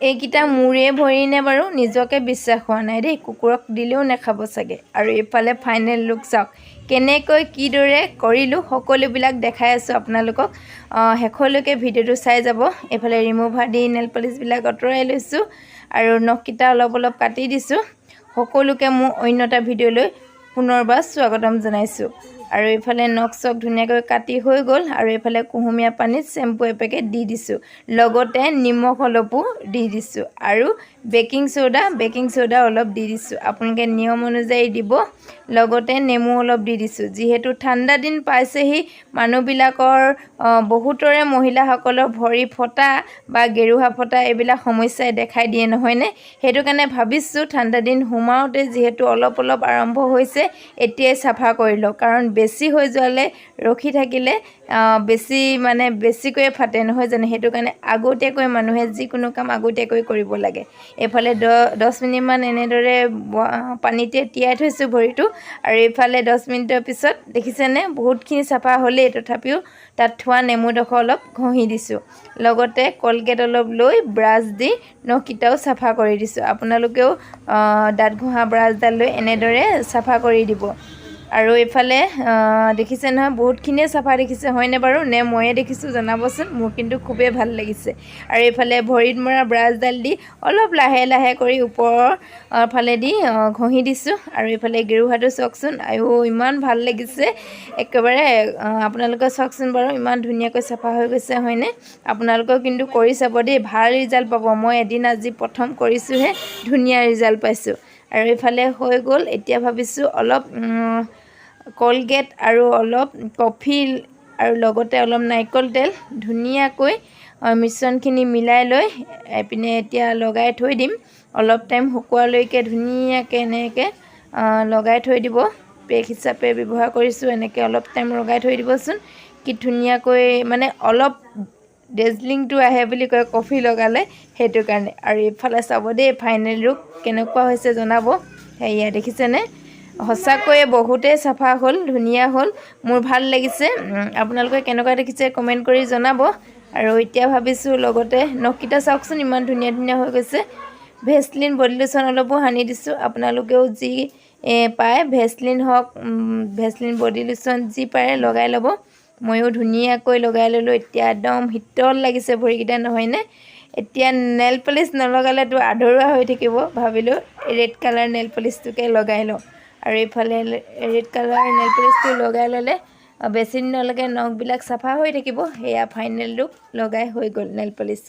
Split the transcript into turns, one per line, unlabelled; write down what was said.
এইকেইটা মোৰে ভৰি নে বাৰু নিজকে বিশ্বাস হোৱা নাই দেই। কুকুৰক দিলেও নাখাব চাগে। আৰু এইফালে ফাইনেল লুক চাওক, কেনেকৈ কিদৰে কৰিলোঁ সকলোবিলাক দেখাই আছোঁ আপোনালোকক। শেষলৈকে ভিডিঅ'টো চাই যাব। এইফালে ৰিমুভাৰ দি নেল পলিচবিলাক আঁতৰাই লৈছোঁ আৰু নখকেইটা অলপ অলপ কাটি দিছোঁ। সকলোকে মোৰ অন্য এটা ভিডিঅ'লৈ পুনৰবাৰ স্বাগতম জনাইছোঁ। আৰু এইফালে নখ চখ ধুনীয়াকৈ কাটি হৈ গ'ল। আৰু এইফালে কুহুমীয়া পানীত চেম্পু এপেকেট দি দিছোঁ, লগতে নিমখ অলপো দি দিছোঁ আৰু বেকিং চ'ডা অলপ দি দিছোঁ। আপোনালোকে নিয়ম অনুযায়ী দিব, লগতে নেমু অলপ দি দিছোঁ। যিহেতু ঠাণ্ডা দিন পাইছেহি, মানুহবিলাকৰ বহুতৰে মহিলাসকলৰ ভৰি ফটা বা গেৰুহা ফটা এইবিলাক সমস্যাই দেখাই দিয়ে নহয়নে। সেইটো কাৰণে ভাবিছোঁ ঠাণ্ডা দিন সোমাওঁতে যিহেতু অলপ অলপ আৰম্ভ হৈছে, এতিয়াই চাফা কৰি লওঁ। কাৰণ বেছি হৈ যোৱালে ৰখি থাকিলে বেছিকৈয়ে ফাটে নহয় জানো। সেইটো কাৰণে আগতীয়াকৈ মানুহে যিকোনো কাম আগতীয়াকৈ কৰিব লাগে। এইফালে 10 মিনিটমান এনেদৰে পানীতে তিয়াই থৈছোঁ ভৰিটো। আৰু এইফালে 10 মিনিটৰ পিছত দেখিছেনে বহুতখিনি চাফা হ'লেই, তথাপিও তাত থোৱা নেমুডোখৰ অলপ ঘঁহি দিছোঁ। লগতে কলগেট অলপ লৈ ব্ৰাছ দি নখকেইটাও চাফা কৰি দিছোঁ। আপোনালোকেও দাঁত ঘঁহা ব্ৰাছডাল লৈ এনেদৰে চাফা কৰি দিব। আৰু এইফালে দেখিছে নহয় বহুতখিনিয়ে চাফা দেখিছে হয়নে বাৰু, নে ময়ে দেখিছোঁ জনাবচোন। মোৰ কিন্তু খুবেই ভাল লাগিছে। আৰু এইফালে ভৰিত মৰা ব্ৰাছডাল দি অলপ লাহে লাহে কৰি ওপৰৰ ফালেদি ঘঁহি দিছোঁ। আৰু এইফালে গেৰুহাটো চাওকচোন, ইমান ভাল লাগিছে একেবাৰে। আপোনালোকে চাওকচোন বাৰু ইমান ধুনীয়াকৈ চাফা হৈ গৈছে হয়নে। আপোনালোকেও কিন্তু কৰি চাব দেই, ভাল ৰিজাল্ট পাব। মই আজি প্ৰথম কৰিছোঁহে, ধুনীয়া ৰিজাল্ট পাইছোঁ। আৰু এইফালে হৈ গ'ল। এতিয়া ভাবিছোঁ অলপ কলগেট আৰু অলপ কফি আৰু লগতে অলপ নাৰিকল তেল ধুনীয়াকৈ মিশ্ৰণখিনি মিলাই লৈ এইপিনে এতিয়া লগাই থৈ দিম। অলপ টাইম শুকোৱালৈকে ধুনীয়াকৈ এনেকৈ লগাই থৈ দিব। পেক হিচাপে ব্যৱহাৰ কৰিছোঁ, এনেকৈ অলপ টাইম লগাই থৈ দিবচোন। কি ধুনীয়াকৈ অলপ ডেজলিংটো আহে বুলি কয় কফি লগালে, সেইটো কাৰণে। আৰু এইফালে চাব দেই ফাইনেল লুক কেনেকুৱা হৈছে জনাব। সেয়া দেখিছেনে, সঁচাকৈয়ে বহুতেই চাফা হ'ল, ধুনীয়া হ'ল। মোৰ ভাল লাগিছে। আপোনালোকে কেনেকুৱা দেখিছে কমেণ্ট কৰি জনাব। আৰু এতিয়া ভাবিছোঁ লগতে নখকেইটা চাওকচোন ইমান ধুনীয়া ধুনীয়া হৈ গৈছে। ভেচলিন বডি লোচন অলপো সানি দিছোঁ। আপোনালোকেও যি পায় ভেচলিন হওক, ভেচলিন বডি লোচন যি পাৰে লগাই ল'ব। ময়ো ধুনীয়াকৈ লগাই ল'লোঁ। এতিয়া একদম শীতল লাগিছে ভৰিকেইটা নহয়নে। এতিয়া নেল পলিচ নলগালেতো আধৰুৱা হৈ থাকিব। ভাবিলোঁ ৰেড কালাৰ নেল পলিচটোকে লগাই লওঁ। আৰু এইফালে ৰেড কালাৰ নেল পলিচটো লগাই ল'লে বেছি দিনলৈকে নখবিলাক চাফা হৈ থাকিব। সেয়া ফাইনেল লুক লগাই হৈ গ'ল নেল পলিচ।